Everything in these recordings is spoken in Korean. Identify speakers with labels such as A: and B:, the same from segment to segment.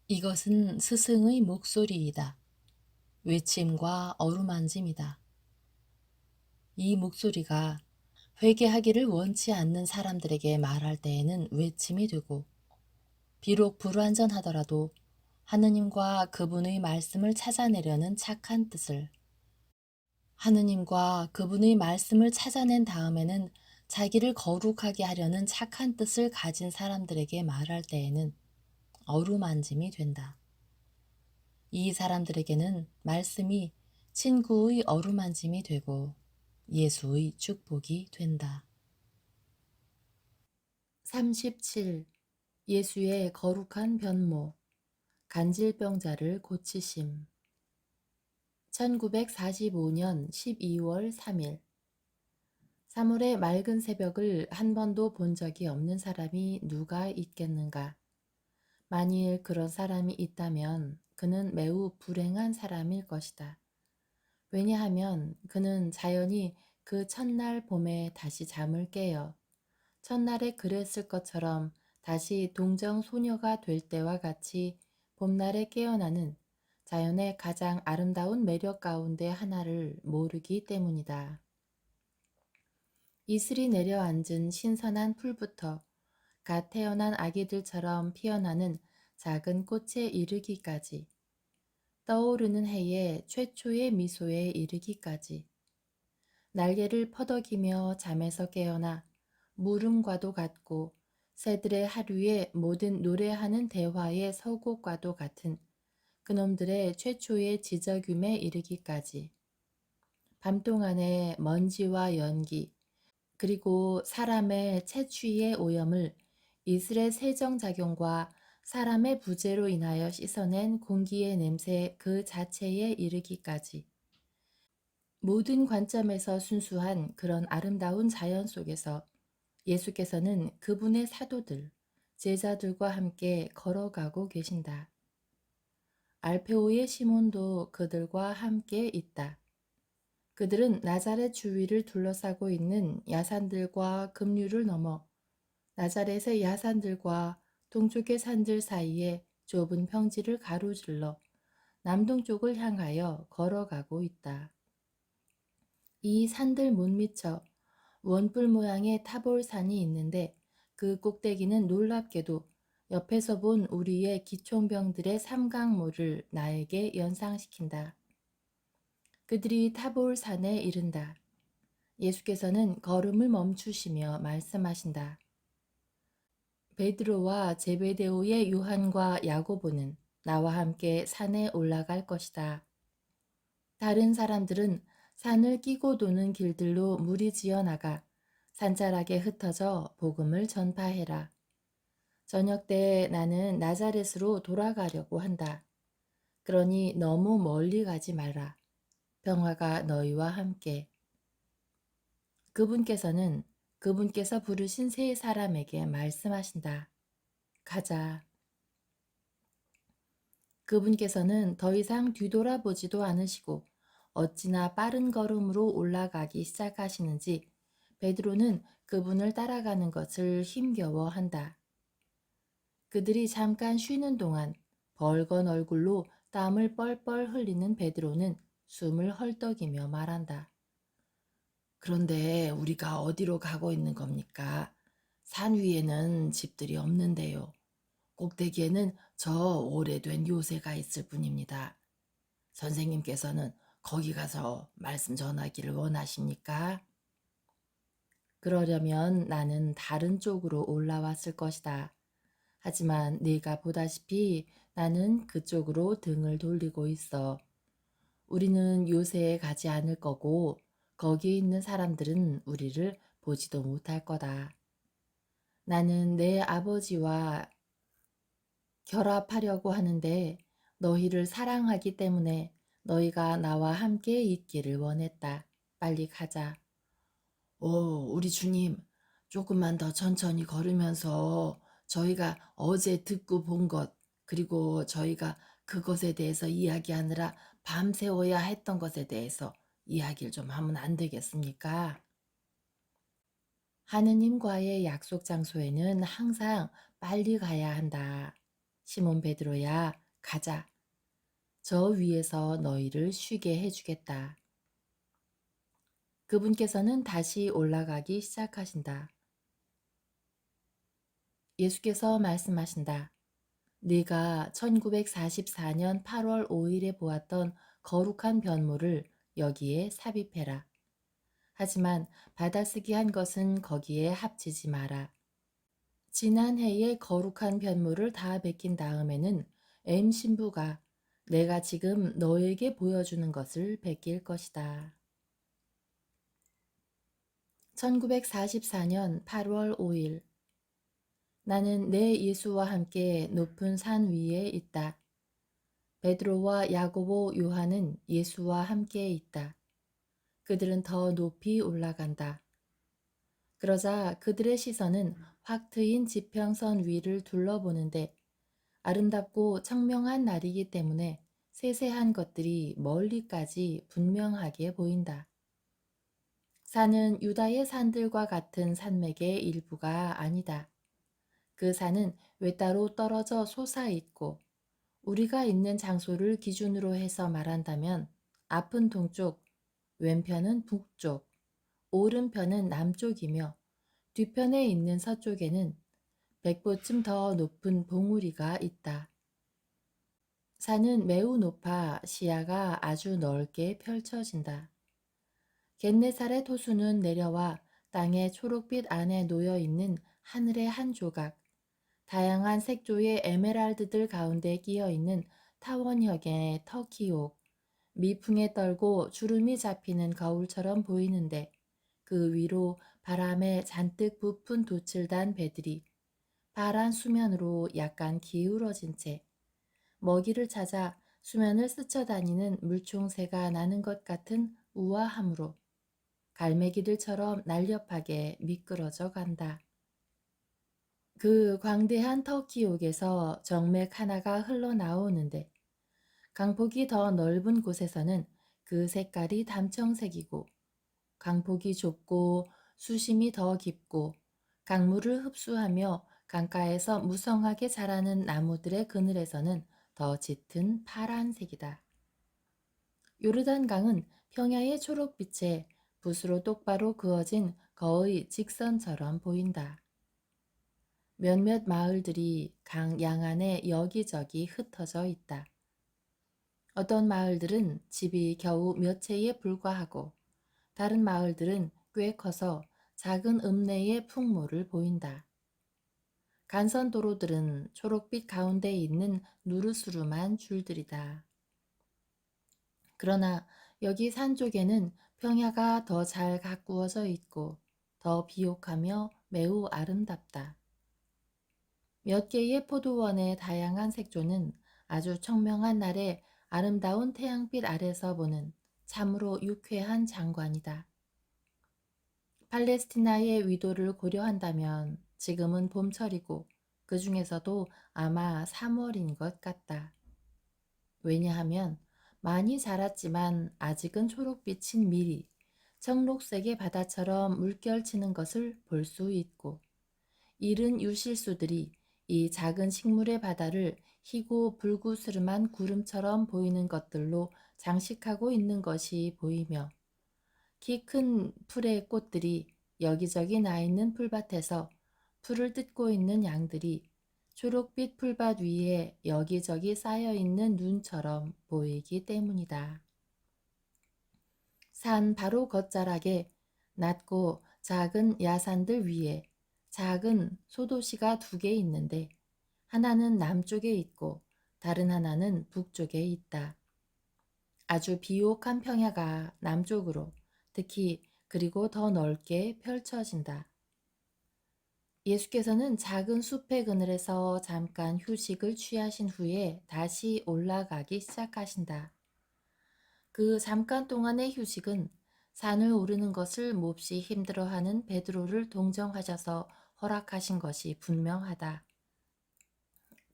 A: 이것은 스승의 목소리이다. 외침과 어루만짐이다. 이 목소리가 회개하기를 원치 않는 사람들에게 말할 때에는 외침이 되고, 비록 불완전하더라도 하느님과 그분의 말씀을 찾아내려는 착한 뜻을, 하느님과 그분의 말씀을 찾아낸 다음에는 자기를 거룩하게 하려는 착한 뜻을 가진 사람들에게 말할 때에는 어루만짐이 된다. 이 사람들에게는 말씀이 친구의 어루만짐이 되고 예수의 축복이 된다. 37. 예수의 거룩한 변모, 간질병자를 고치심. 1945년 12월 3일. 3월의 맑은 새벽을 한 번도 본 적이 없는 사람이 누가 있겠는가? 만일 그런 사람이 있다면 그는 매우 불행한 사람일 것이다. 왜냐하면 그는 자연히 그 첫날 봄에 다시 잠을 깨어 첫날에 그랬을 것처럼 다시 동정 소녀가 될 때와 같이 봄날에 깨어나는 자연의 가장 아름다운 매력 가운데 하나를 모르기 때문이다. 이슬이 내려앉은 신선한 풀부터 갓 태어난 아기들처럼 피어나는 작은 꽃에 이르기까지, 떠오르는 해의 최초의 미소에 이르기까지, 날개를 퍼덕이며 잠에서 깨어나 물음과도 같고 새들의 하루에 모든 노래하는 대화의 서곡과도 같은 그놈들의 최초의 지저귀에 이르기까지, 밤 동안의 먼지와 연기, 그리고 사람의 채취의 오염을 이슬의 세정작용과 사람의 부재로 인하여 씻어낸 공기의 냄새 그 자체에 이르기까지, 모든 관점에서 순수한 그런 아름다운 자연 속에서 예수께서는 그분의 사도들, 제자들과 함께 걸어가고 계신다. 알페오의 시몬도 그들과 함께 있다. 그들은 나자렛 주위를 둘러싸고 있는 야산들과 급류를 넘어 나자렛의 야산들과 동쪽의 산들 사이에 좁은 평지를 가로질러 남동쪽을 향하여 걸어가고 있다. 이 산들 못 미쳐 원뿔 모양의 타볼산이 있는데 그 꼭대기는 놀랍게도 옆에서 본 우리의 기총병들의 삼강모를 나에게 연상시킨다. 그들이 타볼산에 이른다. 예수께서는 걸음을 멈추시며 말씀하신다. 베드로와 제베데오의 요한과 야고보는 나와 함께 산에 올라갈 것이다. 다른 사람들은 산을 끼고 도는 길들로 무리지어 나가 산자락에 흩어져 복음을 전파해라. 저녁 때 나는 나자렛으로 돌아가려고 한다. 그러니 너무 멀리 가지 마라. 평화가 너희와 함께. 그분께서 부르신 세 사람에게 말씀하신다. 가자. 그분께서는 더 이상 뒤돌아보지도 않으시고 어찌나 빠른 걸음으로 올라가기 시작하시는지 베드로는 그분을 따라가는 것을 힘겨워한다. 그들이 잠깐 쉬는 동안 벌건 얼굴로 땀을 뻘뻘 흘리는 베드로는 숨을 헐떡이며 말한다. 그런데 우리가 어디로 가고 있는 겁니까? 산 위에는 집들이 없는데요. 꼭대기에는 저 오래된 요새가 있을 뿐입니다. 선생님께서는 거기 가서 말씀 전하기를 원하십니까? 그러려면 나는 다른 쪽으로 올라왔을 것이다. 하지만 네가 보다시피 나는 그쪽으로 등을 돌리고 있어. 우리는 요새에 가지 않을 거고 거기 있는 사람들은 우리를 보지도 못할 거다. 나는 내 아버지와 결합하려고 하는데 너희를 사랑하기 때문에 너희가 나와 함께 있기를 원했다. 빨리 가자. 우리 주님, 조금만 더 천천히 걸으면서 저희가 어제 듣고 본 것, 그리고 저희가 그것에 대해서 이야기하느라 밤새워야 했던 것에 대해서 이야기를 좀 하면 안 되겠습니까? 하느님과의 약속 장소에는 항상 빨리 가야 한다. 시몬 베드로야, 가자. 저 위에서 너희를 쉬게 해주겠다. 그분께서는 다시 올라가기 시작하신다. 예수께서 말씀하신다. 네가 1944년 8월 5일에 보았던 거룩한 변모를 여기에 삽입해라. 하지만 받아쓰기 한 것은 거기에 합치지 마라. 지난해의 거룩한 변모를 다 베낀 다음에는 M 신부가 내가 지금 너에게 보여주는 것을 베낄 것이다. 1944년 8월 5일 나는 내 예수와 함께 높은 산 위에 있다. 베드로와 야고보, 요한은 예수와 함께 있다. 그들은 더 높이 올라간다. 그러자 그들의 시선은 확 트인 지평선 위를 둘러보는데 아름답고 청명한 날이기 때문에 세세한 것들이 멀리까지 분명하게 보인다. 산은 유다의 산들과 같은 산맥의 일부가 아니다. 그 산은 외따로 떨어져 솟아있고 우리가 있는 장소를 기준으로 해서 말한다면 앞은 동쪽, 왼편은 북쪽, 오른편은 남쪽이며 뒤편에 있는 서쪽에는 100보쯤 더 높은 봉우리가 있다. 산은 매우 높아 시야가 아주 넓게 펼쳐진다. 겟네사렛 호수는 내려와 땅의 초록빛 안에 놓여 있는 하늘의 한 조각, 다양한 색조의 에메랄드들 가운데 끼어 있는 타원형의 터키옥, 미풍에 떨고 주름이 잡히는 거울처럼 보이는데 그 위로 바람에 잔뜩 부푼 돛을 단 배들이 파란 수면으로 약간 기울어진 채 먹이를 찾아 수면을 스쳐다니는 물총새가 나는 것 같은 우아함으로 갈매기들처럼 날렵하게 미끄러져 간다. 그 광대한 터키옥에서 정맥 하나가 흘러나오는데 강폭이 더 넓은 곳에서는 그 색깔이 담청색이고 강폭이 좁고 수심이 더 깊고 강물을 흡수하며 강가에서 무성하게 자라는 나무들의 그늘에서는 더 짙은 파란색이다. 요르단강은 평야의 초록빛에 붓으로 똑바로 그어진 거의 직선처럼 보인다. 몇몇 마을들이 강 양안에 여기저기 흩어져 있다. 어떤 마을들은 집이 겨우 몇 채에 불과하고 다른 마을들은 꽤 커서 작은 읍내의 풍모를 보인다. 간선도로들은 초록빛 가운데 있는 누르스름한 줄들이다. 그러나 여기 산 쪽에는 평야가 더 잘 가꾸어져 있고 더 비옥하며 매우 아름답다. 몇 개의 포도원의 다양한 색조는 아주 청명한 날에 아름다운 태양빛 아래서 보는 참으로 유쾌한 장관이다. 팔레스티나의 위도를 고려한다면 지금은 봄철이고 그 중에서도 아마 3월인 것 같다. 왜냐하면 많이 자랐지만 아직은 초록빛인 밀이 청록색의 바다처럼 물결치는 것을 볼 수 있고 이른 유실수들이 이 작은 식물의 바다를 희고 불구스름한 구름처럼 보이는 것들로 장식하고 있는 것이 보이며 키 큰 풀의 꽃들이 여기저기 나 있는 풀밭에서 풀을 뜯고 있는 양들이 초록빛 풀밭 위에 여기저기 쌓여 있는 눈처럼 보이기 때문이다. 산 바로 겉자락에 낮고 작은 야산들 위에 작은 소도시가 2개 있는데 하나는 남쪽에 있고 다른 하나는 북쪽에 있다. 아주 비옥한 평야가 남쪽으로 특히 그리고 더 넓게 펼쳐진다. 예수께서는 작은 숲의 그늘에서 잠깐 휴식을 취하신 후에 다시 올라가기 시작하신다. 그 잠깐 동안의 휴식은 산을 오르는 것을 몹시 힘들어하는 베드로를 동정하셔서 허락하신 것이 분명하다.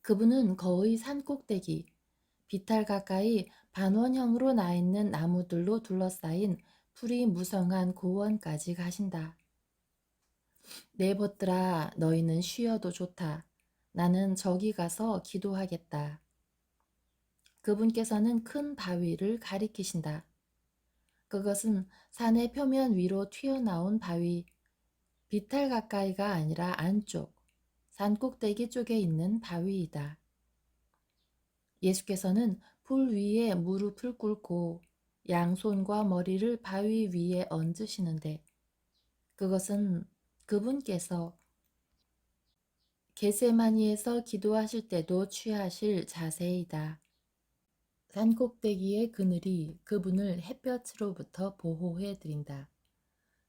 A: 그분은 거의 산 꼭대기, 비탈 가까이 반원형으로 나 있는 나무들로 둘러싸인 풀이 무성한 고원까지 가신다. 내 벗들아 너희는 쉬어도 좋다. 나는 저기 가서 기도하겠다. 그분께서는 큰 바위를 가리키신다. 그것은 산의 표면 위로 튀어나온 바위, 비탈 가까이가 아니라 안쪽, 산 꼭대기 쪽에 있는 바위이다. 예수께서는 불 위에 무릎을 꿇고 양손과 머리를 바위 위에 얹으시는데 그것은 그분께서 겟세마니에서 기도하실 때도 취하실 자세이다. 산 꼭대기의 그늘이 그분을 햇볕으로부터 보호해 드린다.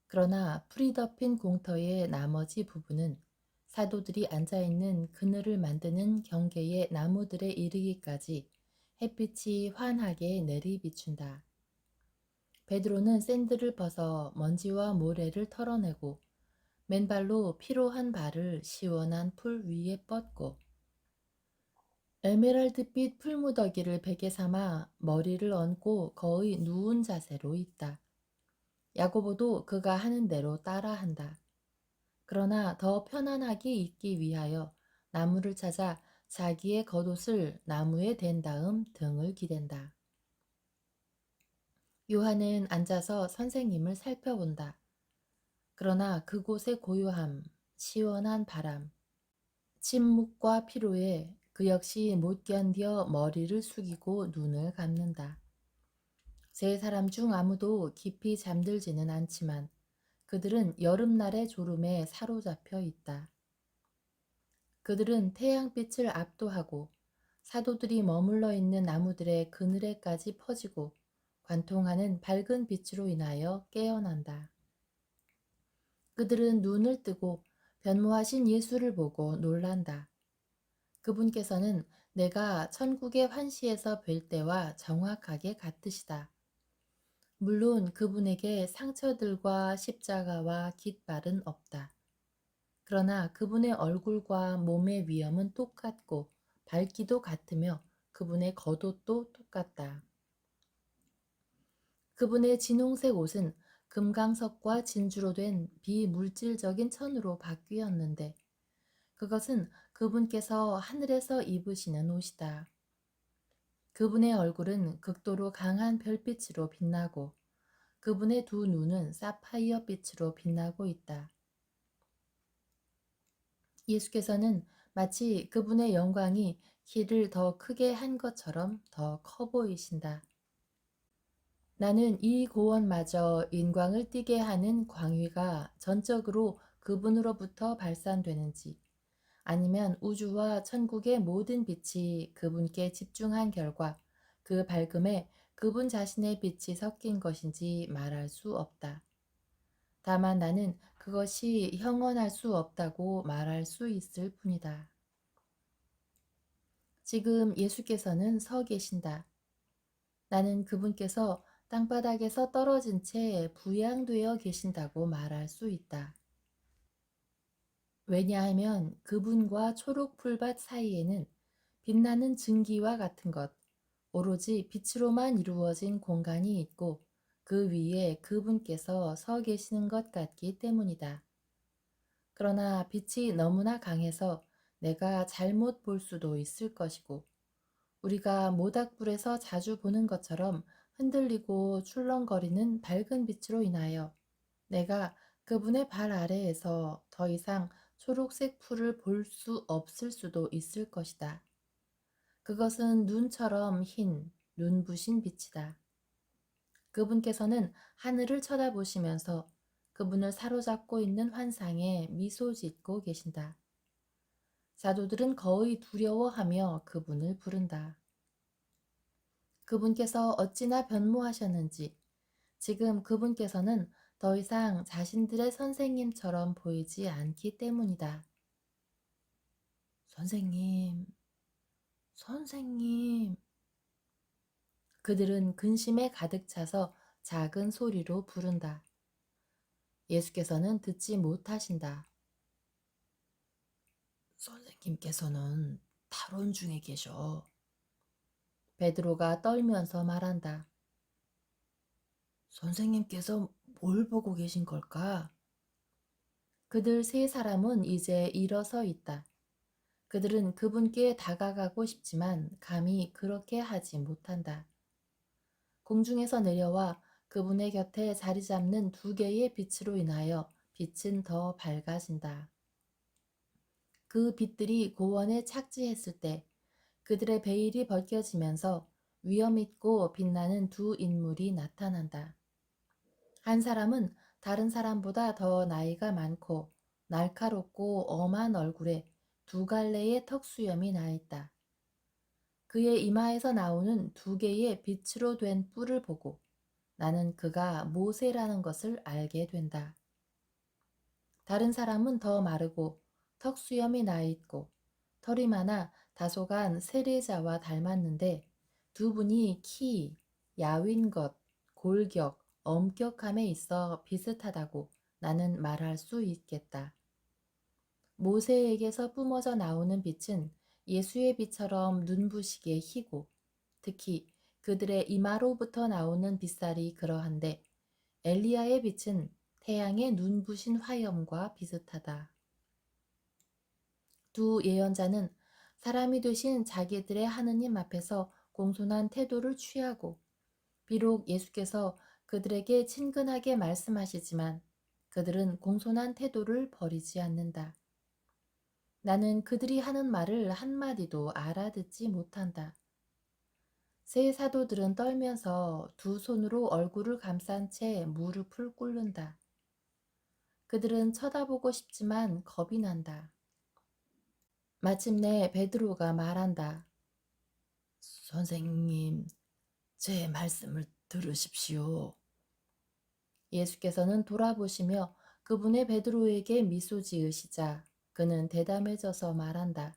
A: 그러나 풀이 덮인 공터의 나머지 부분은 사도들이 앉아있는 그늘을 만드는 경계의 나무들에 이르기까지 햇빛이 환하게 내리비춘다. 베드로는 샌들을 벗어 먼지와 모래를 털어내고 맨발로 피로한 발을 시원한 풀 위에 뻗고 에메랄드빛 풀무더기를 베개 삼아 머리를 얹고 거의 누운 자세로 있다. 야고보도 그가 하는 대로 따라한다. 그러나 더 편안하게 있기 위하여 나무를 찾아 자기의 겉옷을 나무에 댄 다음 등을 기댄다. 요한은 앉아서 선생님을 살펴본다. 그러나 그곳의 고요함, 시원한 바람, 침묵과 피로에 그 역시 못 견뎌 머리를 숙이고 눈을 감는다. 세 사람 중 아무도 깊이 잠들지는 않지만 그들은 여름날의 졸음에 사로잡혀 있다. 그들은 태양빛을 압도하고 사도들이 머물러 있는 나무들의 그늘에까지 퍼지고 관통하는 밝은 빛으로 인하여 깨어난다. 그들은 눈을 뜨고 변모하신 예수를 보고 놀란다. 그분께서는 내가 천국의 환시에서 뵐 때와 정확하게 같으시다. 물론 그분에게 상처들과 십자가와 깃발은 없다. 그러나 그분의 얼굴과 몸의 위엄은 똑같고 밝기도 같으며 그분의 겉옷도 똑같다. 그분의 진홍색 옷은 금강석과 진주로 된 비물질적인 천으로 바뀌었는데 그것은 그분께서 하늘에서 입으시는 옷이다. 그분의 얼굴은 극도로 강한 별빛으로 빛나고 그분의 두 눈은 사파이어 빛으로 빛나고 있다. 예수께서는 마치 그분의 영광이 키를 더 크게 한 것처럼 더 커 보이신다. 나는 이 고원마저 인광을 띠게 하는 광위가 전적으로 그분으로부터 발산되는지 아니면 우주와 천국의 모든 빛이 그분께 집중한 결과 그 밝음에 그분 자신의 빛이 섞인 것인지 말할 수 없다. 다만 나는 그것이 형언할 수 없다고 말할 수 있을 뿐이다. 지금 예수께서는 서 계신다. 나는 그분께서 땅바닥에서 떨어진 채 부양되어 계신다고 말할 수 있다. 왜냐하면 그분과 초록 풀밭 사이에는 빛나는 증기와 같은 것, 오로지 빛으로만 이루어진 공간이 있고 그 위에 그분께서 서 계시는 것 같기 때문이다. 그러나 빛이 너무나 강해서 내가 잘못 볼 수도 있을 것이고 우리가 모닥불에서 자주 보는 것처럼 흔들리고 출렁거리는 밝은 빛으로 인하여 내가 그분의 발 아래에서 더 이상 초록색 풀을 볼 수 없을 수도 있을 것이다. 그것은 눈처럼 흰, 눈부신 빛이다. 그분께서는 하늘을 쳐다보시면서 그분을 사로잡고 있는 환상에 미소 짓고 계신다. 사도들은 거의 두려워하며 그분을 부른다. 그분께서 어찌나 변모하셨는지 지금 그분께서는 더 이상 자신들의 선생님처럼 보이지 않기 때문이다. 선생님, 선생님. 그들은 근심에 가득 차서 작은 소리로 부른다. 예수께서는 듣지 못하신다. 선생님께서는 탈원 중에 계셔. 베드로가 떨면서 말한다. 선생님께서 뭘 보고 계신 걸까? 그들 세 사람은 이제 일어서 있다. 그들은 그분께 다가가고 싶지만 감히 그렇게 하지 못한다. 공중에서 내려와 그분의 곁에 자리 잡는 두 개의 빛으로 인하여 빛은 더 밝아진다. 그 빛들이 고원에 착지했을 때 그들의 베일이 벗겨지면서 위엄 있고 빛나는 두 인물이 나타난다. 한 사람은 다른 사람보다 더 나이가 많고 날카롭고 엄한 얼굴에 두 갈래의 턱수염이 나 있다. 그의 이마에서 나오는 두 개의 빛으로 된 뿔을 보고 나는 그가 모세라는 것을 알게 된다. 다른 사람은 더 마르고 턱수염이 나 있고 털이 많아 다소간 세례자와 닮았는데 두 분이 키, 야윈 것, 골격, 엄격함에 있어 비슷하다고 나는 말할 수 있겠다. 모세에게서 뿜어져 나오는 빛은 예수의 빛처럼 눈부시게 희고 특히 그들의 이마로부터 나오는 빛살이 그러한데 엘리야의 빛은 태양의 눈부신 화염과 비슷하다. 두 예언자는 사람이 되신 자기들의 하느님 앞에서 공손한 태도를 취하고 비록 예수께서 그들에게 친근하게 말씀하시지만 그들은 공손한 태도를 버리지 않는다. 나는 그들이 하는 말을 한마디도 알아듣지 못한다. 세 사도들은 떨면서 두 손으로 얼굴을 감싼 채 무릎을 꿇는다. 그들은 쳐다보고 싶지만 겁이 난다. 마침내 베드로가 말한다. 선생님, 제 말씀을 들으십시오. 예수께서는 돌아보시며 그분의 베드로에게 미소 지으시자 그는 대담해져서 말한다.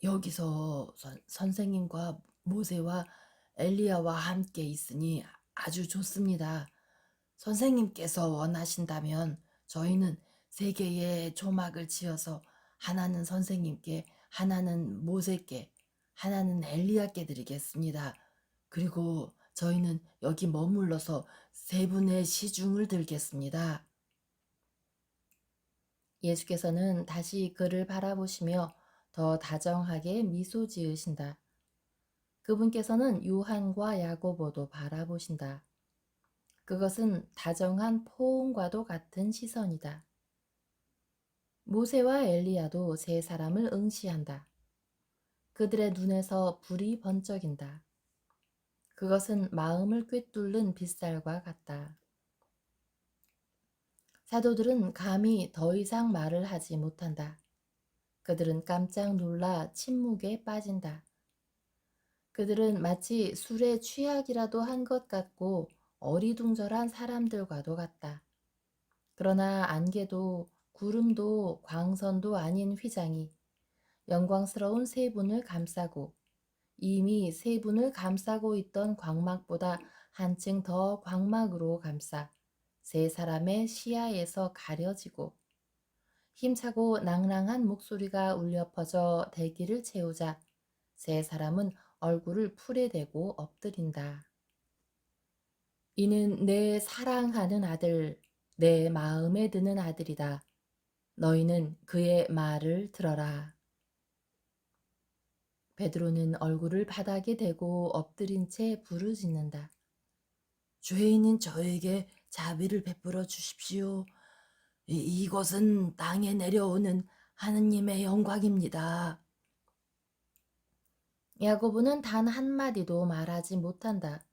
A: 여기서 선생님과 모세와 엘리야와 함께 있으니 아주 좋습니다. 선생님께서 원하신다면 저희는 세 개의 조막을 지어서 하나는 선생님께, 하나는 모세께, 하나는 엘리야께 드리겠습니다. 그리고 저희는 여기 머물러서 세 분의 시중을 들겠습니다. 예수께서는 다시 그를 바라보시며 더 다정하게 미소 지으신다. 그분께서는 요한과 야고보도 바라보신다. 그것은 다정한 포옹과도 같은 시선이다. 모세와 엘리야도 세 사람을 응시한다. 그들의 눈에서 불이 번쩍인다. 그것은 마음을 꿰뚫는 빛살과 같다. 사도들은 감히 더 이상 말을 하지 못한다. 그들은 깜짝 놀라 침묵에 빠진다. 그들은 마치 술에 취약이라도 한 것 같고 어리둥절한 사람들과도 같다. 그러나 안개도 구름도 광선도 아닌 휘장이 영광스러운 세 분을 감싸고 이미 세 분을 감싸고 있던 광막보다 한층 더 광막으로 감싸 세 사람의 시야에서 가려지고 힘차고 낭랑한 목소리가 울려 퍼져 대기를 채우자 세 사람은 얼굴을 풀에 대고 엎드린다. 이는 내 사랑하는 아들, 내 마음에 드는 아들이다. 너희는 그의 말을 들어라. 베드로는 얼굴을 바닥에 대고 엎드린 채 부르짖는다. 죄인인 저에게 자비를 베풀어 주십시오. 이것은 땅에 내려오는 하느님의 영광입니다. 야고보는 단 한마디도 말하지 못한다.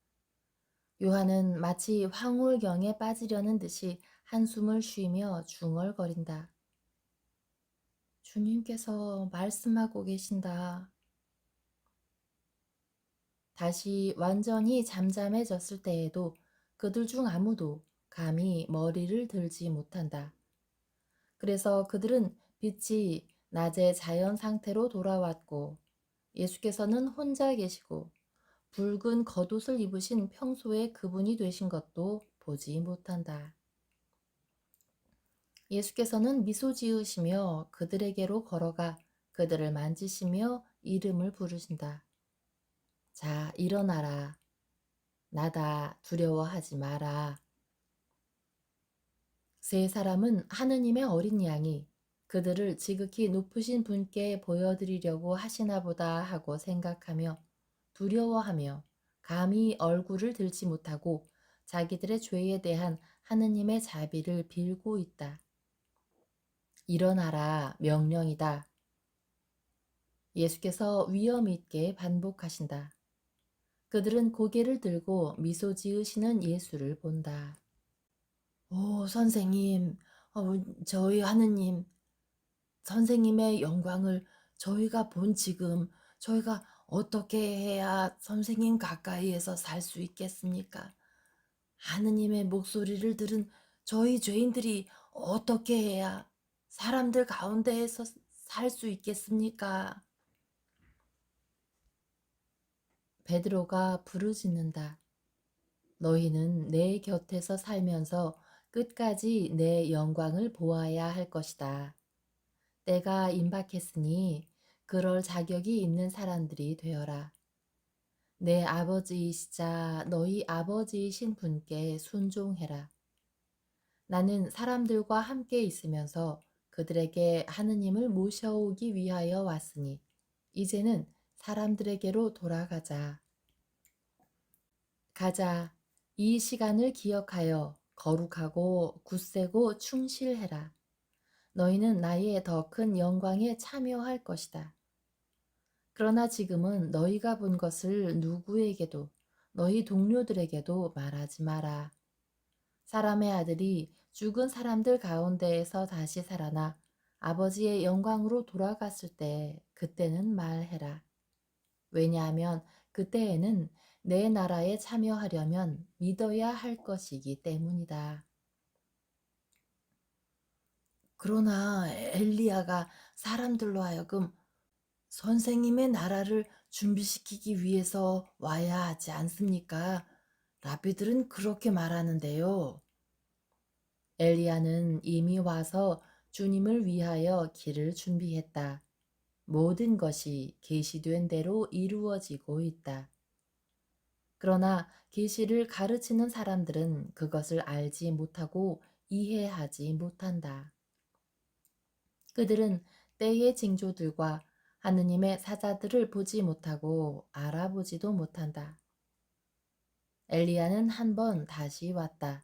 A: 요한은 마치 황홀경에 빠지려는 듯이 한숨을 쉬며 중얼거린다. 주님께서 말씀하고 계신다. 다시 완전히 잠잠해졌을 때에도 그들 중 아무도 감히 머리를 들지 못한다. 그래서 그들은 빛이 낮의 자연 상태로 돌아왔고 예수께서는 혼자 계시고 붉은 겉옷을 입으신 평소의 그분이 되신 것도 보지 못한다. 예수께서는 미소 지으시며 그들에게로 걸어가 그들을 만지시며 이름을 부르신다. 자, 일어나라. 나다. 두려워하지 마라. 세 사람은 하느님의 어린 양이 그들을 지극히 높으신 분께 보여드리려고 하시나 보다 하고 생각하며 두려워하며 감히 얼굴을 들지 못하고 자기들의 죄에 대한 하느님의 자비를 빌고 있다. 일어나라, 명령이다. 예수께서 위엄 있게 반복하신다. 그들은 고개를 들고 미소 지으시는 예수를 본다. 오, 선생님, 저희 하느님, 선생님의 영광을 저희가 본 지금 저희가 어떻게 해야 선생님 가까이에서 살 수 있겠습니까? 하느님의 목소리를 들은 저희 죄인들이 어떻게 해야 사람들 가운데에서 살 수 있겠습니까? 베드로가 부르짖는다. 너희는 내 곁에서 살면서 끝까지 내 영광을 보아야 할 것이다. 때가 임박했으니 그럴 자격이 있는 사람들이 되어라. 내 아버지이시자 너희 아버지이신 분께 순종해라. 나는 사람들과 함께 있으면서 그들에게 하느님을 모셔오기 위하여 왔으니 이제는 사람들에게로 돌아가자. 가자. 이 시간을 기억하여 거룩하고 굳세고 충실해라. 너희는 나의 더 큰 영광에 참여할 것이다. 그러나 지금은 너희가 본 것을 누구에게도 너희 동료들에게도 말하지 마라. 사람의 아들이 죽은 사람들 가운데에서 다시 살아나 아버지의 영광으로 돌아갔을 때 그때는 말해라. 왜냐하면 그때에는 내 나라에 참여하려면 믿어야 할 것이기 때문이다. 그러나 엘리야가 사람들로 하여금 선생님의 나라를 준비시키기 위해서 와야 하지 않습니까? 라비들은 그렇게 말하는데요. 엘리야는 이미 와서 주님을 위하여 길을 준비했다. 모든 것이 계시된 대로 이루어지고 있다. 그러나 계시를 가르치는 사람들은 그것을 알지 못하고 이해하지 못한다. 그들은 때의 징조들과 하느님의 사자들을 보지 못하고 알아보지도 못한다. 엘리야는 한 번 다시 왔다.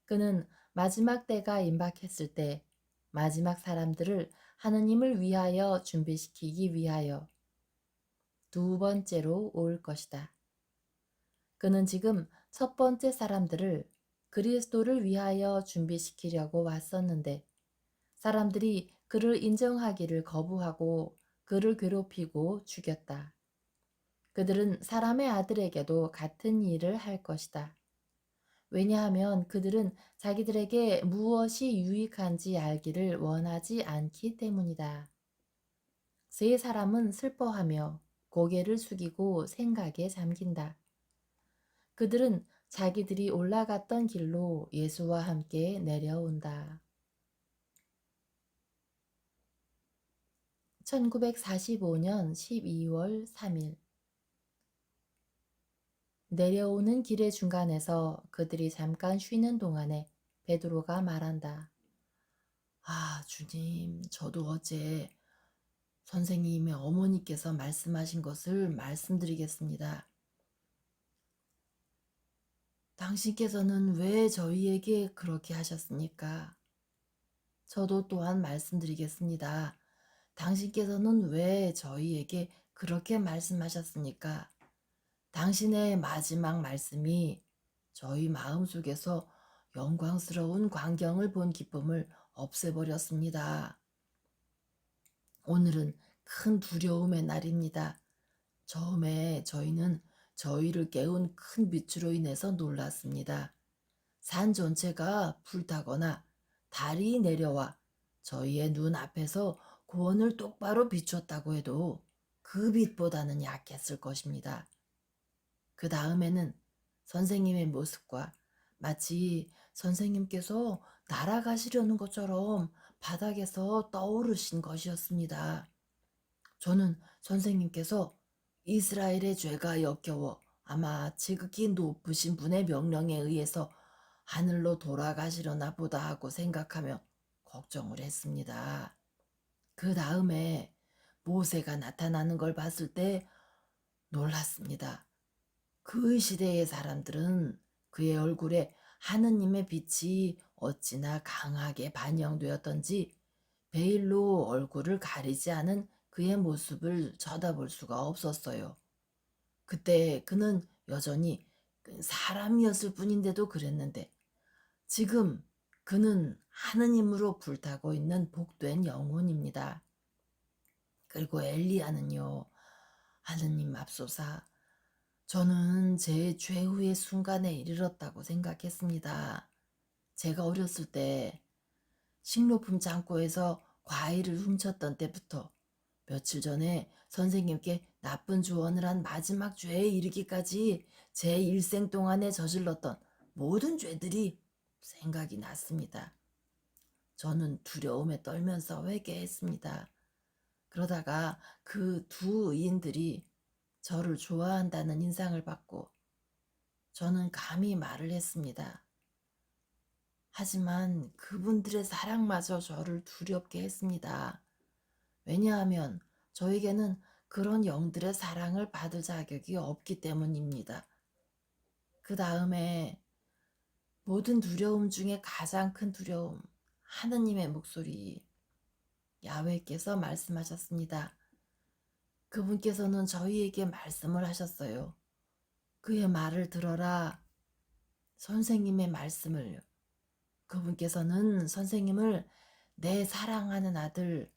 A: 그는 마지막 때가 임박했을 때 마지막 사람들을 하느님을 위하여 준비시키기 위하여 두 번째로 올 것이다. 그는 지금 첫 번째 사람들을 그리스도를 위하여 준비시키려고 왔었는데 사람들이 그를 인정하기를 거부하고 그를 괴롭히고 죽였다. 그들은 사람의 아들에게도 같은 일을 할 것이다. 왜냐하면 그들은 자기들에게 무엇이 유익한지 알기를 원하지 않기 때문이다. 세 사람은 슬퍼하며 고개를 숙이고 생각에 잠긴다. 그들은 자기들이 올라갔던 길로 예수와 함께 내려온다. 1945년 12월 3일 내려오는 길의 중간에서 그들이 잠깐 쉬는 동안에 베드로가 말한다. 주님, 저도 어제 선생님의 어머니께서 말씀하신 것을 말씀드리겠습니다. 당신께서는 왜 저희에게 그렇게 하셨습니까? 저도 또한 말씀드리겠습니다. 당신께서는 왜 저희에게 그렇게 말씀하셨습니까? 당신의 마지막 말씀이 저희 마음속에서 영광스러운 광경을 본 기쁨을 없애버렸습니다. 오늘은 큰 두려움의 날입니다. 처음에 저희는 저희를 깨운 큰 빛으로 인해서 놀랐습니다. 산 전체가 불타거나 달이 내려와 저희의 눈 앞에서 구원을 똑바로 비췄다고 해도 그 빛보다는 약했을 것입니다. 그 다음에는 선생님의 모습과 마치 선생님께서 날아가시려는 것처럼 바닥에서 떠오르신 것이었습니다. 저는 선생님께서 이스라엘의 죄가 역겨워 아마 지극히 높으신 분의 명령에 의해서 하늘로 돌아가시려나 보다 하고 생각하며 걱정을 했습니다. 그 다음에 모세가 나타나는 걸 봤을 때 놀랐습니다. 그 시대의 사람들은 그의 얼굴에 하느님의 빛이 어찌나 강하게 반영되었던지 베일로 얼굴을 가리지 않은 그의 모습을 쳐다볼 수가 없었어요. 그때 그는 여전히 사람이었을 뿐인데도 그랬는데 지금 그는 하느님으로 불타고 있는 복된 영혼입니다. 그리고 엘리야는요, 하느님 맙소사, 저는 제 최후의 순간에 이르렀다고 생각했습니다. 제가 어렸을 때 식료품 창고에서 과일을 훔쳤던 때부터 며칠 전에 선생님께 나쁜 조언을 한 마지막 죄에 이르기까지 제 일생 동안에 저질렀던 모든 죄들이 생각이 났습니다. 저는 두려움에 떨면서 회개했습니다. 그러다가 그 두 의인들이 저를 좋아한다는 인상을 받고 저는 감히 말을 했습니다. 하지만 그분들의 사랑마저 저를 두렵게 했습니다. 왜냐하면 저에게는 그런 영들의 사랑을 받을 자격이 없기 때문입니다. 그 다음에 모든 두려움 중에 가장 큰 두려움, 하느님의 목소리, 야훼께서 말씀하셨습니다. 그분께서는 저희에게 말씀을 하셨어요. 그의 말을 들어라. 선생님의 말씀을. 그분께서는 선생님을 내 사랑하는 아들,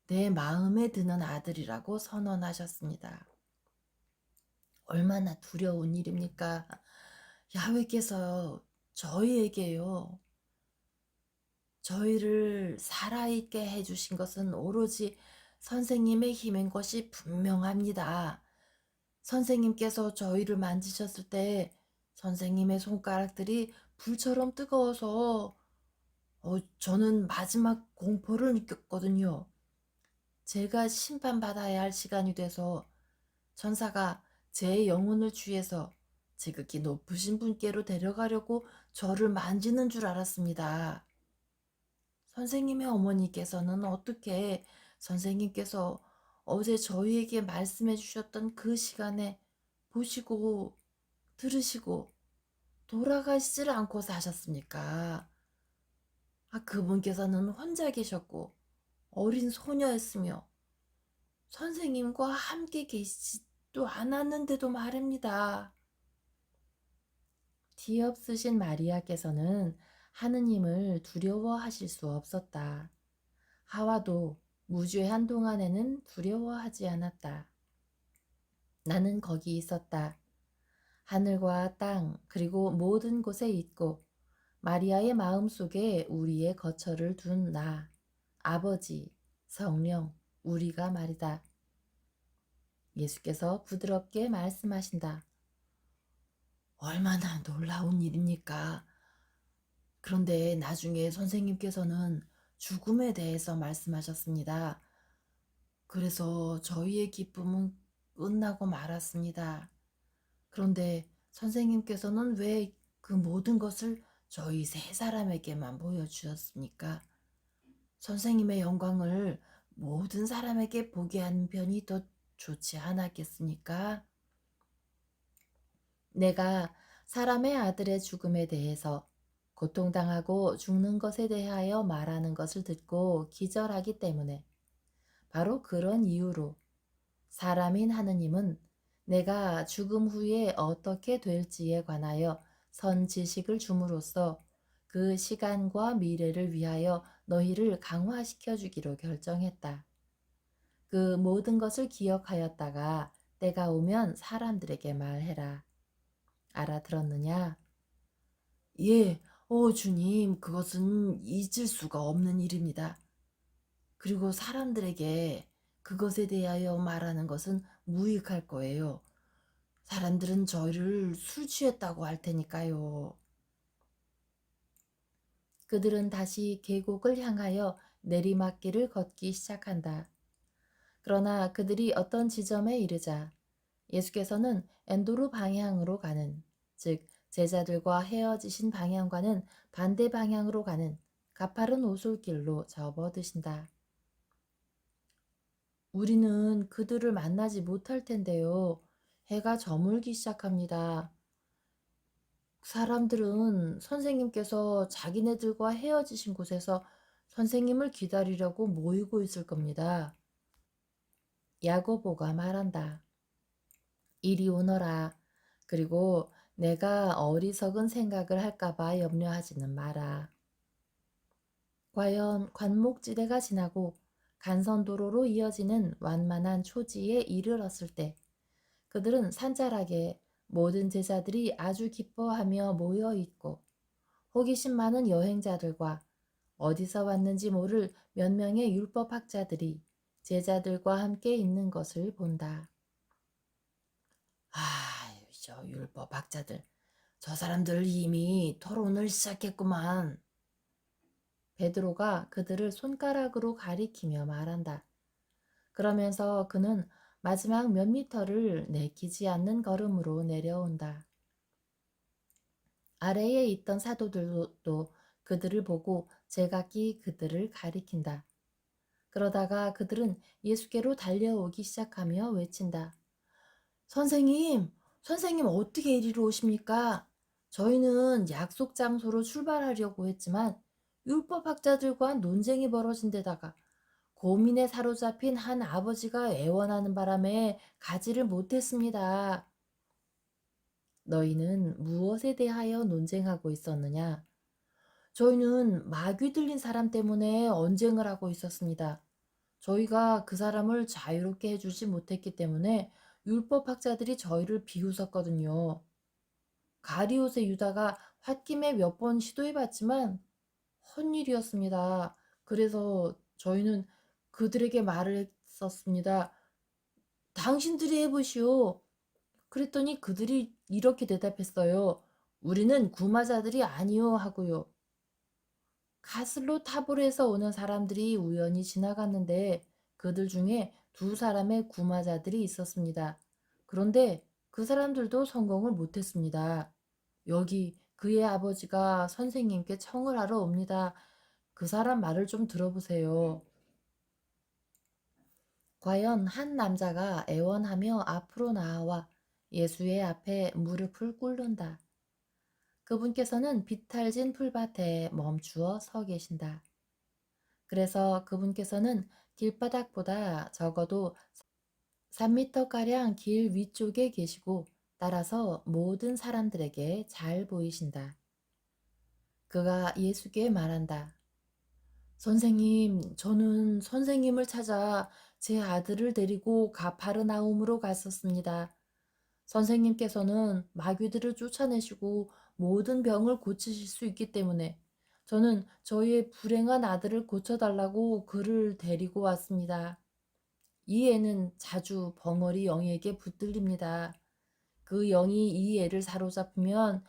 A: 내 마음에 드는 아들이라고 선언하셨습니다. 얼마나 두려운 일입니까? 야훼께서 저희에게요, 저희를 살아있게 해주신 것은 오로지 선생님의 힘인 것이 분명합니다. 선생님께서 저희를 만지셨을 때 선생님의 손가락들이 불처럼 뜨거워서 저는 마지막 공포를 느꼈거든요. 제가 심판받아야 할 시간이 돼서 천사가 제 영혼을 취해서 지극히 높으신 분께로 데려가려고 저를 만지는 줄 알았습니다. 선생님의 어머니께서는 어떻게 선생님께서 어제 저희에게 말씀해 주셨던 그 시간에 보시고 들으시고 돌아가시질 않고 사셨습니까? 그분께서는 혼자 계셨고 어린 소녀였으며 선생님과 함께 계시지도 않았는데도 말입니다. 뒤엎으신 마리아께서는 하느님을 두려워하실 수 없었다. 하와도 무죄한 동안에는 두려워하지 않았다. 나는 거기 있었다. 하늘과 땅 그리고 모든 곳에 있고 마리아의 마음속에 우리의 거처를 둔 나, 아버지, 성령, 우리가 말이다. 예수께서 부드럽게 말씀하신다. 얼마나 놀라운 일입니까? 그런데 나중에 선생님께서는 죽음에 대해서 말씀하셨습니다. 그래서 저희의 기쁨은 끝나고 말았습니다. 그런데 선생님께서는 왜 그 모든 것을 저희 세 사람에게만 보여주셨습니까? 선생님의 영광을 모든 사람에게 보게 하는 편이 더 좋지 않았겠습니까? 내가 사람의 아들의 죽음에 대해서 고통당하고 죽는 것에 대하여 말하는 것을 듣고 기절하기 때문에 바로 그런 이유로 사람인 하느님은 내가 죽음 후에 어떻게 될지에 관하여 선 지식을 줌으로써 그 시간과 미래를 위하여 너희를 강화시켜 주기로 결정했다. 그 모든 것을 기억하였다가 때가 오면 사람들에게 말해라. 알아들었느냐? 예, 주님, 그것은 잊을 수가 없는 일입니다. 그리고 사람들에게 그것에 대하여 말하는 것은 무익할 거예요. 사람들은 저희를 술 취했다고 할 테니까요. 그들은 다시 계곡을 향하여 내리막길을 걷기 시작한다. 그러나 그들이 어떤 지점에 이르자 예수께서는 엔도르 방향으로 가는, 즉 제자들과 헤어지신 방향과는 반대 방향으로 가는 가파른 오솔길로 접어드신다. 우리는 그들을 만나지 못할 텐데요. 해가 저물기 시작합니다. 사람들은 선생님께서 자기네들과 헤어지신 곳에서 선생님을 기다리려고 모이고 있을 겁니다. 야고보가 말한다. 이리 오너라. 그리고 내가 어리석은 생각을 할까봐 염려하지는 마라. 과연 관목지대가 지나고 간선도로로 이어지는 완만한 초지에 이르렀을 때 그들은 산자락에 모든 제자들이 아주 기뻐하며 모여 있고 호기심 많은 여행자들과 어디서 왔는지 모를 몇 명의 율법학자들이 제자들과 함께 있는 것을 본다. 아, 저 율법학자들. 저 사람들 이미 토론을 시작했구만. 베드로가 그들을 손가락으로 가리키며 말한다. 그러면서 그는 마지막 몇 미터를 내키지 않는 걸음으로 내려온다. 아래에 있던 사도들도 그들을 보고 제각기 그들을 가리킨다. 그러다가 그들은 예수께로 달려오기 시작하며 외친다. 선생님, 선생님 어떻게 이리로 오십니까? 저희는 약속 장소로 출발하려고 했지만 율법학자들과 논쟁이 벌어진 데다가 고민에 사로잡힌 한 아버지가 애원하는 바람에 가지를 못했습니다. 너희는 무엇에 대하여 논쟁하고 있었느냐? 저희는 마귀 들린 사람 때문에 언쟁을 하고 있었습니다. 저희가 그 사람을 자유롭게 해주지 못했기 때문에 율법학자들이 저희를 비웃었거든요. 가리옷의 유다가 홧김에 몇 번 시도해봤지만 헛일이었습니다. 그래서 저희는 그들에게 말을 했었습니다. 당신들이 해보시오. 그랬더니 그들이 이렇게 대답했어요. 우리는 구마자들이 아니요 하고요. 가슬로 타보르에서 오는 사람들이 우연히 지나갔는데 그들 중에 두 사람의 구마자들이 있었습니다. 그런데 그 사람들도 성공을 못했습니다. 여기 그의 아버지가 선생님께 청을 하러 옵니다. 그 사람 말을 좀 들어보세요. 과연 한 남자가 애원하며 앞으로 나와 예수의 앞에 무릎을 꿇는다. 그분께서는 비탈진 풀밭에 멈추어 서 계신다. 그래서 그분께서는 길바닥보다 적어도 3미터가량 길 위쪽에 계시고 따라서 모든 사람들에게 잘 보이신다. 그가 예수께 말한다. 선생님, 저는 선생님을 찾아 제 아들을 데리고 가파르나움으로 갔었습니다. 선생님께서는 마귀들을 쫓아내시고 모든 병을 고치실 수 있기 때문에 저는 저희의 불행한 아들을 고쳐달라고 그를 데리고 왔습니다. 이 애는 자주 벙어리 영에게 붙들립니다. 그 영이 이 애를 사로잡으면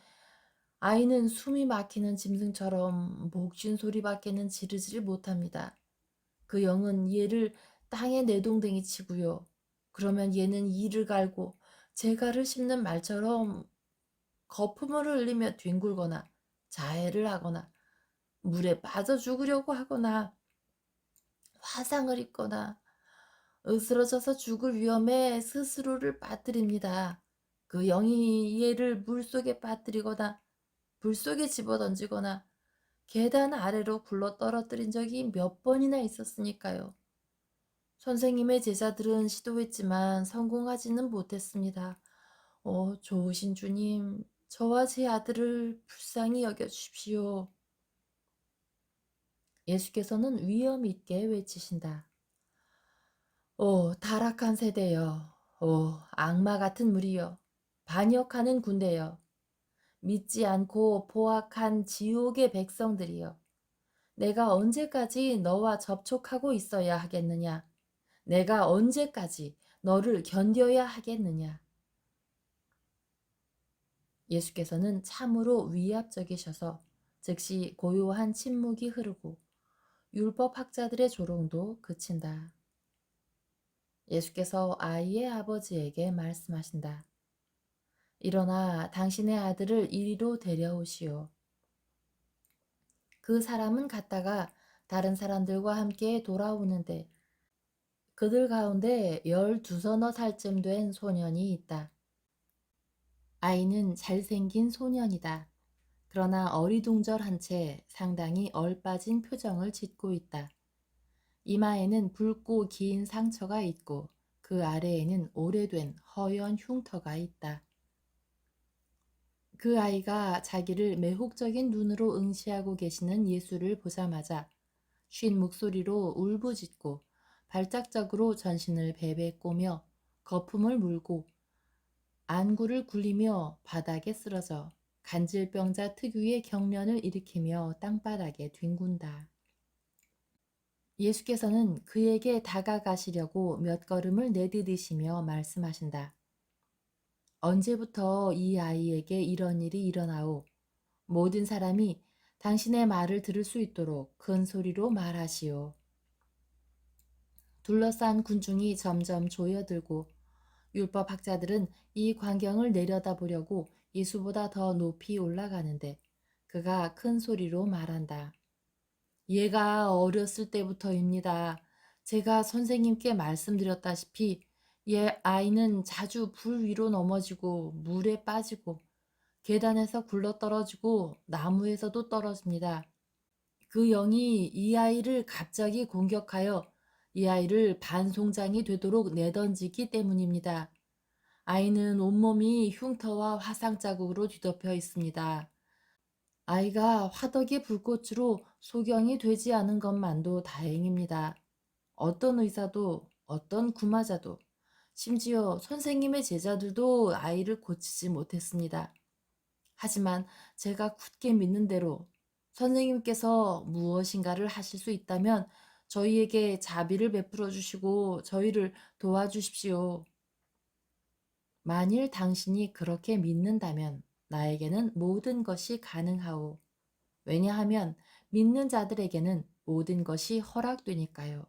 A: 아이는 숨이 막히는 짐승처럼 목쉰 소리밖에는 지르지를 못합니다. 그 영은 얘를 땅에 내동댕이 치고요. 그러면 얘는 이를 갈고 재갈을 씹는 말처럼 거품을 흘리며 뒹굴거나 자해를 하거나 물에 빠져 죽으려고 하거나 화상을 입거나 으스러져서 죽을 위험에 스스로를 빠뜨립니다. 그 영이 얘를 물속에 빠뜨리거나 불속에 집어던지거나 계단 아래로 굴러 떨어뜨린 적이 몇 번이나 있었으니까요. 선생님의 제자들은 시도했지만 성공하지는 못했습니다. 좋으신 주님, 저와 제 아들을 불쌍히 여겨주십시오. 예수께서는 위엄 있게 외치신다. 타락한 세대여. 악마 같은 무리여. 반역하는 군대여. 믿지 않고 포악한 지옥의 백성들이여. 내가 언제까지 너와 접촉하고 있어야 하겠느냐? 내가 언제까지 너를 견뎌야 하겠느냐? 예수께서는 참으로 위압적이셔서 즉시 고요한 침묵이 흐르고 율법학자들의 조롱도 그친다. 예수께서 아이의 아버지에게 말씀하신다. 일어나 당신의 아들을 이리로 데려오시오. 그 사람은 갔다가 다른 사람들과 함께 돌아오는데 그들 가운데 12서너 살쯤 된 소년이 있다. 아이는 잘생긴 소년이다. 그러나 어리둥절한 채 상당히 얼빠진 표정을 짓고 있다. 이마에는 붉고 긴 상처가 있고 그 아래에는 오래된 허연 흉터가 있다. 그 아이가 자기를 매혹적인 눈으로 응시하고 계시는 예수를 보자마자 쉰 목소리로 울부짖고 발작적으로 전신을 베베 꼬며 거품을 물고 안구를 굴리며 바닥에 쓰러져 간질병자 특유의 경련을 일으키며 땅바닥에 뒹군다. 예수께서는 그에게 다가가시려고 몇 걸음을 내디디시며 말씀하신다. 언제부터 이 아이에게 이런 일이 일어나오? 모든 사람이 당신의 말을 들을 수 있도록 큰 소리로 말하시오. 둘러싼 군중이 점점 조여들고 율법학자들은 이 광경을 내려다보려고 예수보다 더 높이 올라가는데 그가 큰 소리로 말한다. 얘가 어렸을 때부터입니다. 제가 선생님께 말씀드렸다시피 얘 아이는 자주 불 위로 넘어지고 물에 빠지고 계단에서 굴러떨어지고 나무에서도 떨어집니다. 그 영이 이 아이를 갑자기 공격하여 이 아이를 반송장이 되도록 내던지기 때문입니다. 아이는 온몸이 흉터와 화상 자국으로 뒤덮여 있습니다. 아이가 화덕의 불꽃으로 소경이 되지 않은 것만도 다행입니다. 어떤 의사도 어떤 구마자도 심지어 선생님의 제자들도 아이를 고치지 못했습니다. 하지만 제가 굳게 믿는 대로 선생님께서 무엇인가를 하실 수 있다면 저희에게 자비를 베풀어 주시고 저희를 도와주십시오. 만일 당신이 그렇게 믿는다면 나에게는 모든 것이 가능하오. 왜냐하면 믿는 자들에게는 모든 것이 허락되니까요.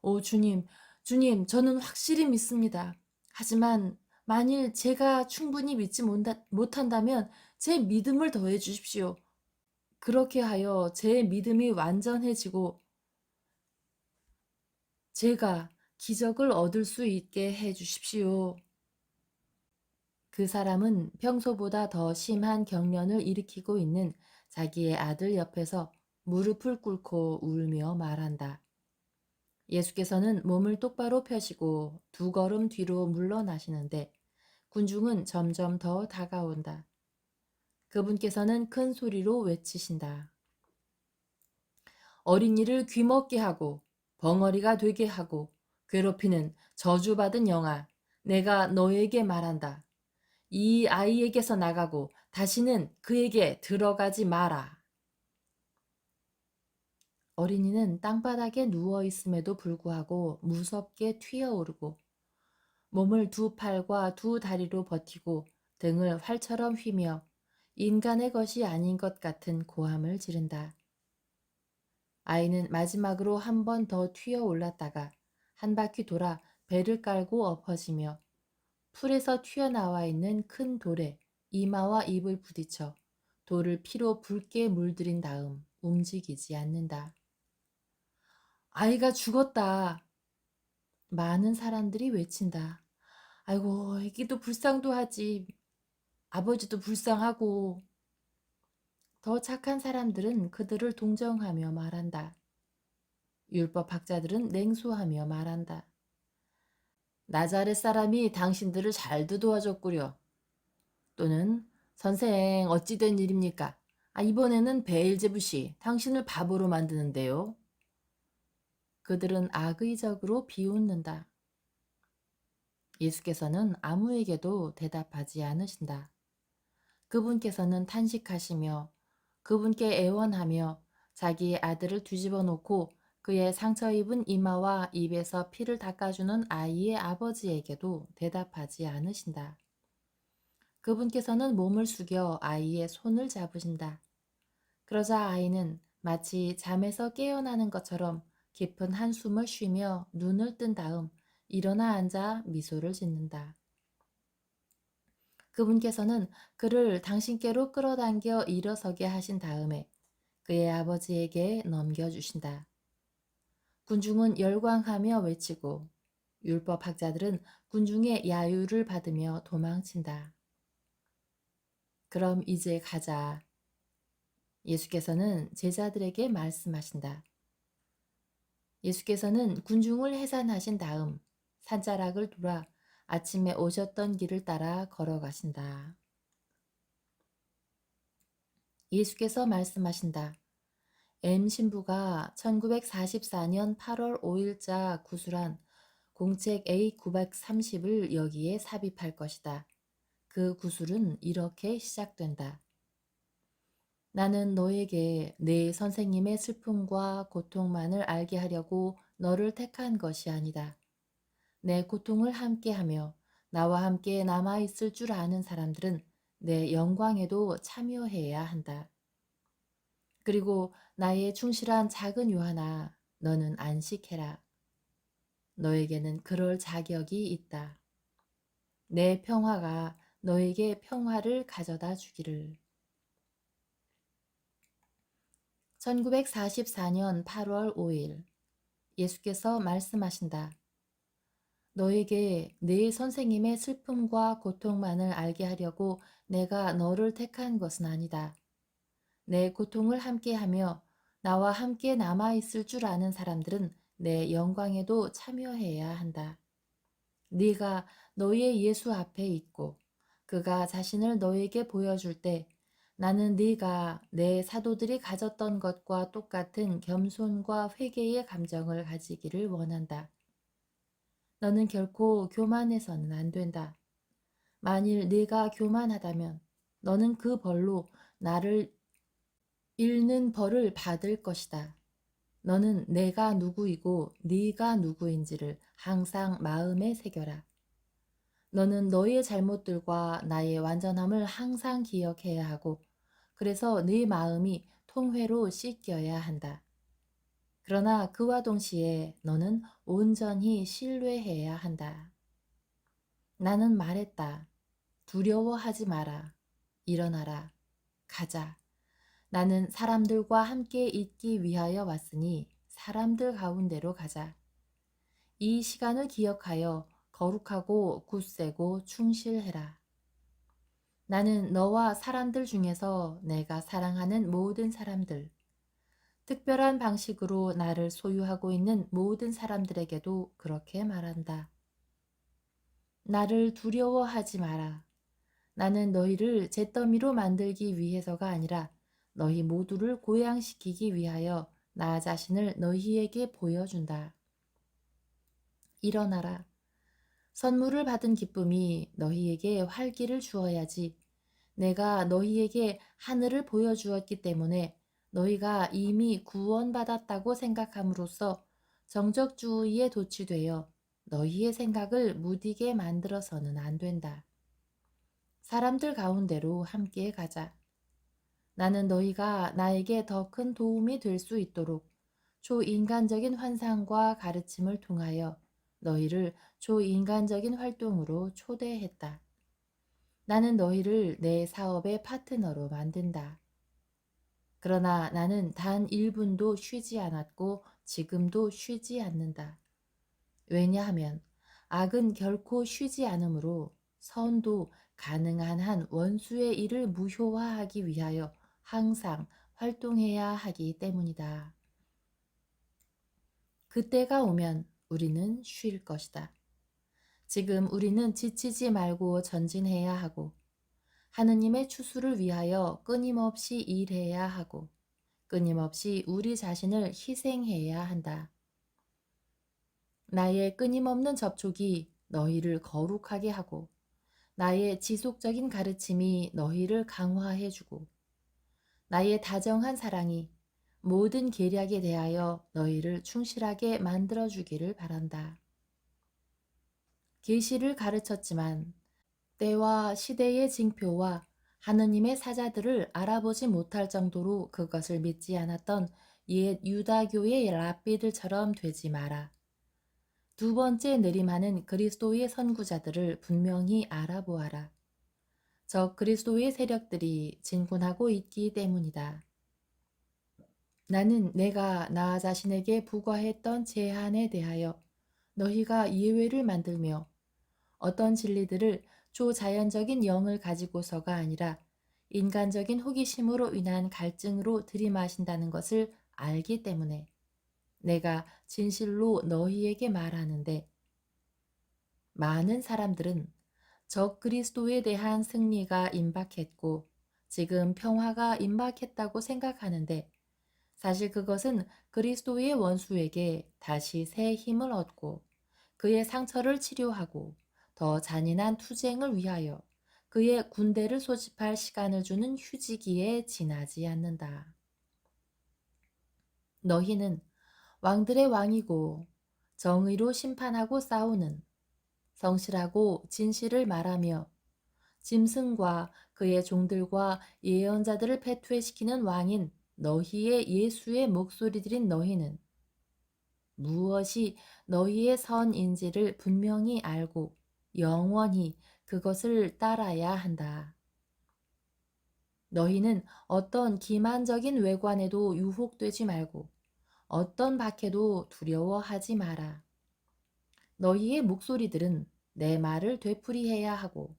A: 오 주님, 주님, 저는 확실히 믿습니다. 하지만 만일 제가 충분히 믿지 못한다면 제 믿음을 더해 주십시오. 그렇게 하여 제 믿음이 완전해지고 제가 기적을 얻을 수 있게 해 주십시오. 그 사람은 평소보다 더 심한 경련을 일으키고 있는 자기의 아들 옆에서 무릎을 꿇고 울며 말한다. 예수께서는 몸을 똑바로 펴시고 두 걸음 뒤로 물러나시는데 군중은 점점 더 다가온다. 그분께서는 큰 소리로 외치신다. 어린이를 귀먹게 하고 벙어리가 되게 하고 괴롭히는 저주받은 영아, 내가 너에게 말한다. 이 아이에게서 나가고 다시는 그에게 들어가지 마라. 어린이는 땅바닥에 누워 있음에도 불구하고 무섭게 튀어오르고 몸을 두 팔과 두 다리로 버티고 등을 활처럼 휘며 인간의 것이 아닌 것 같은 고함을 지른다. 아이는 마지막으로 한 번 더 튀어 올랐다가 한 바퀴 돌아 배를 깔고 엎어지며 풀에서 튀어나와 있는 큰 돌에 이마와 입을 부딪혀 돌을 피로 붉게 물들인 다음 움직이지 않는다. 아이가 죽었다. 많은 사람들이 외친다. 아이고, 애기도 불쌍도 하지. 아버지도 불쌍하고. 더 착한 사람들은 그들을 동정하며 말한다. 율법학자들은 냉소하며 말한다. 나자렛 사람이 당신들을 잘도 도와줬구려. 또는 선생 어찌 된 일입니까? 이번에는 베엘제붓이 당신을 바보로 만드는데요. 그들은 악의적으로 비웃는다. 예수께서는 아무에게도 대답하지 않으신다. 그분께서는 탄식하시며 그분께 애원하며 자기의 아들을 뒤집어 놓고 그의 상처 입은 이마와 입에서 피를 닦아주는 아이의 아버지에게도 대답하지 않으신다. 그분께서는 몸을 숙여 아이의 손을 잡으신다. 그러자 아이는 마치 잠에서 깨어나는 것처럼 깊은 한숨을 쉬며 눈을 뜬 다음 일어나 앉아 미소를 짓는다. 그분께서는 그를 당신께로 끌어당겨 일어서게 하신 다음에 그의 아버지에게 넘겨주신다. 군중은 열광하며 외치고 율법학자들은 군중의 야유를 받으며 도망친다. 그럼 이제 가자. 예수께서는 제자들에게 말씀하신다. 예수께서는 군중을 해산하신 다음 산자락을 돌아 아침에 오셨던 길을 따라 걸어가신다. 예수께서 말씀하신다. M 신부가 1944년 8월 5일자 구술한 공책 A930을 여기에 삽입할 것이다. 그 구술은 이렇게 시작된다. 나는 너에게 내 선생님의 슬픔과 고통만을 알게 하려고 너를 택한 것이 아니다. 내 고통을 함께하며 나와 함께 남아있을 줄 아는 사람들은 내 영광에도 참여해야 한다. 그리고 나의 충실한 작은 요한아, 너는 안식해라. 너에게는 그럴 자격이 있다. 내 평화가 너에게 평화를 가져다 주기를. 1944년 8월 5일 예수께서 말씀하신다. 너에게 내 선생님의 슬픔과 고통만을 알게 하려고 내가 너를 택한 것은 아니다. 내 고통을 함께하며 나와 함께 남아있을 줄 아는 사람들은 내 영광에도 참여해야 한다. 네가 너의 예수 앞에 있고 그가 자신을 너에게 보여줄 때 나는 네가 내 사도들이 가졌던 것과 똑같은 겸손과 회개의 감정을 가지기를 원한다. 너는 결코 교만해서는 안 된다. 만일 네가 교만하다면 너는 그 벌로 나를 잃는 벌을 받을 것이다. 너는 내가 누구이고 네가 누구인지를 항상 마음에 새겨라. 너는 너의 잘못들과 나의 완전함을 항상 기억해야 하고 그래서 네 마음이 통회로 씻겨야 한다. 그러나 그와 동시에 너는 온전히 신뢰해야 한다. 나는 말했다. 두려워하지 마라. 일어나라. 가자. 나는 사람들과 함께 있기 위하여 왔으니 사람들 가운데로 가자. 이 시간을 기억하여 거룩하고 굳세고 충실해라. 나는 너와 사람들 중에서 내가 사랑하는 모든 사람들, 특별한 방식으로 나를 소유하고 있는 모든 사람들에게도 그렇게 말한다. 나를 두려워하지 마라. 나는 너희를 잿더미로 만들기 위해서가 아니라 너희 모두를 고양시키기 위하여 나 자신을 너희에게 보여준다. 일어나라. 선물을 받은 기쁨이 너희에게 활기를 주어야지. 내가 너희에게 하늘을 보여주었기 때문에 너희가 이미 구원받았다고 생각함으로써 정적주의에 도취되어 너희의 생각을 무디게 만들어서는 안 된다. 사람들 가운데로 함께 가자. 나는 너희가 나에게 더 큰 도움이 될 수 있도록 초인간적인 환상과 가르침을 통하여 너희를 초인간적인 활동으로 초대했다. 나는 너희를 내 사업의 파트너로 만든다. 그러나 나는 단 1분도 쉬지 않았고 지금도 쉬지 않는다. 왜냐하면 악은 결코 쉬지 않으므로 선도 가능한 한 원수의 일을 무효화하기 위하여 항상 활동해야 하기 때문이다. 그때가 오면 우리는 쉴 것이다. 지금 우리는 지치지 말고 전진해야 하고 하느님의 추수를 위하여 끊임없이 일해야 하고 끊임없이 우리 자신을 희생해야 한다. 나의 끊임없는 접촉이 너희를 거룩하게 하고 나의 지속적인 가르침이 너희를 강화해주고 나의 다정한 사랑이 모든 계략에 대하여 너희를 충실하게 만들어주기를 바란다. 계시를 가르쳤지만 때와 시대의 징표와 하느님의 사자들을 알아보지 못할 정도로 그것을 믿지 않았던 옛 유다교의 랍비들처럼 되지 마라. 두 번째 내림하는 그리스도의 선구자들을 분명히 알아보아라. 저 그리스도의 세력들이 진군하고 있기 때문이다. 나는 내가 나 자신에게 부과했던 제한에 대하여 너희가 예외를 만들며 어떤 진리들을 초자연적인 영을 가지고서가 아니라 인간적인 호기심으로 인한 갈증으로 들이마신다는 것을 알기 때문에 내가 진실로 너희에게 말하는데, 많은 사람들은 적 그리스도에 대한 승리가 임박했고 지금 평화가 임박했다고 생각하는데, 사실 그것은 그리스도의 원수에게 다시 새 힘을 얻고 그의 상처를 치료하고 더 잔인한 투쟁을 위하여 그의 군대를 소집할 시간을 주는 휴지기에 지나지 않는다. 너희는 왕들의 왕이고 정의로 심판하고 싸우는, 성실하고 진실을 말하며 짐승과 그의 종들과 예언자들을 패퇴시키는 왕인 너희의 예수의 목소리들인 너희는 무엇이 너희의 선인지를 분명히 알고 영원히 그것을 따라야 한다. 너희는 어떤 기만적인 외관에도 유혹되지 말고 어떤 박해도 두려워하지 마라. 너희의 목소리들은 내 말을 되풀이해야 하고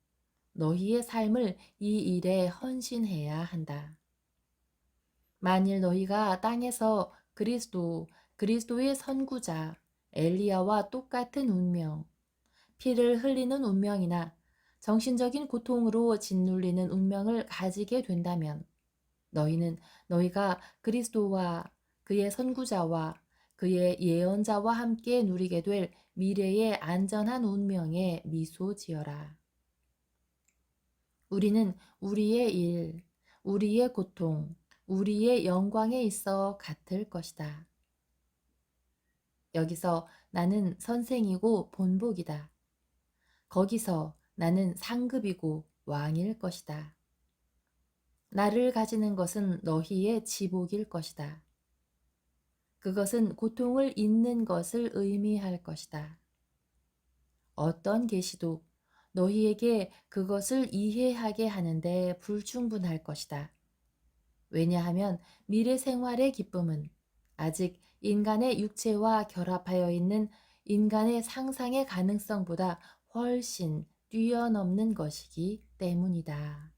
A: 너희의 삶을 이 일에 헌신해야 한다. 만일 너희가 땅에서 그리스도의 선구자 엘리야와 똑같은 운명, 피를 흘리는 운명이나 정신적인 고통으로 짓눌리는 운명을 가지게 된다면 너희는 너희가 그리스도와 그의 선구자와 그의 예언자와 함께 누리게 될 미래의 안전한 운명에 미소 지어라. 우리는 우리의 일, 우리의 고통, 우리의 영광에 있어 같을 것이다. 여기서 나는 선생이고 본복이다. 거기서 나는 상급이고 왕일 것이다. 나를 가지는 것은 너희의 지복일 것이다. 그것은 고통을 잇는 것을 의미할 것이다. 어떤 계시도 너희에게 그것을 이해하게 하는데 불충분할 것이다. 왜냐하면 미래 생활의 기쁨은 아직 인간의 육체와 결합하여 있는 인간의 상상의 가능성보다 훨씬 뛰어넘는 것이기 때문이다.